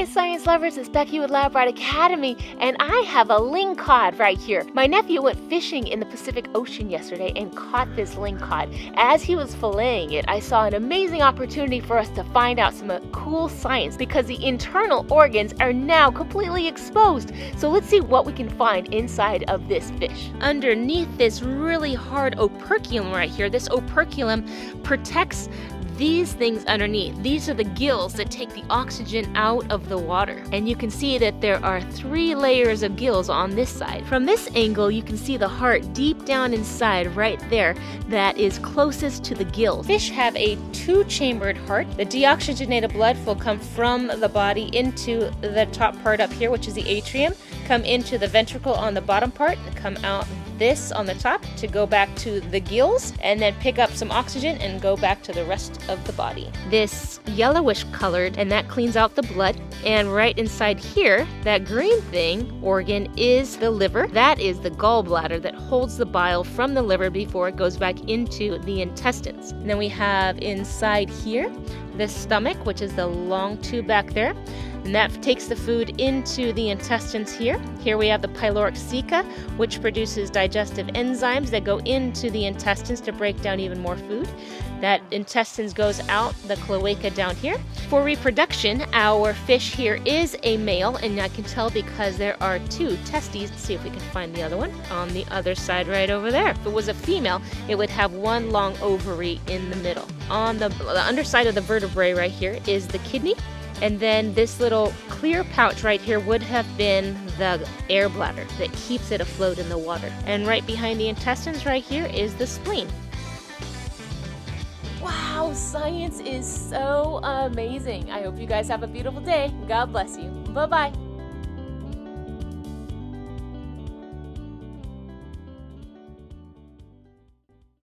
Hey science lovers, it's Becky with Lab Rat Academy, and I have a ling cod right here. My nephew went fishing in the Pacific Ocean yesterday and caught this ling cod. As he was filleting it, I saw an amazing opportunity for us to find out some cool science because the internal organs are now completely exposed. So let's see what we can find inside of this fish. Underneath this really hard operculum right here, this operculum protects these things underneath. These are the gills that take the oxygen out of the water. And you can see that there are 3 layers of gills on this side. From this angle, you can see the heart deep down inside right there that is closest to the gills. Fish have a 2-chambered heart. The deoxygenated blood will come from the body into the top part up here, which is the atrium, come into the ventricle on the bottom part, and come out this on the top to go back to the gills and then pick up some oxygen and go back to the rest of the body. This yellowish colored, and that cleans out the blood. And right inside here, that green thing, organ, is the liver. That is the gallbladder that holds the bile from the liver before it goes back into the intestines. And then we have inside here the stomach, which is the long tube back there. And that takes the food into the intestines here. Here we have the pyloric ceca, which produces digestive enzymes that go into the intestines to break down even more food. That intestines goes out the cloaca down here. For reproduction, our fish here is a male, and I can tell because there are 2 testes. Let's see if we can find the other one on the other side right over there. If it was a female, it would have 1 long ovary in the middle. On the underside of the vertebrae right here is the kidney. And then this little clear pouch right here would have been the air bladder that keeps it afloat in the water. And right behind the intestines right here is the spleen. Wow, science is so amazing. I hope you guys have a beautiful day. God bless you. Bye-bye.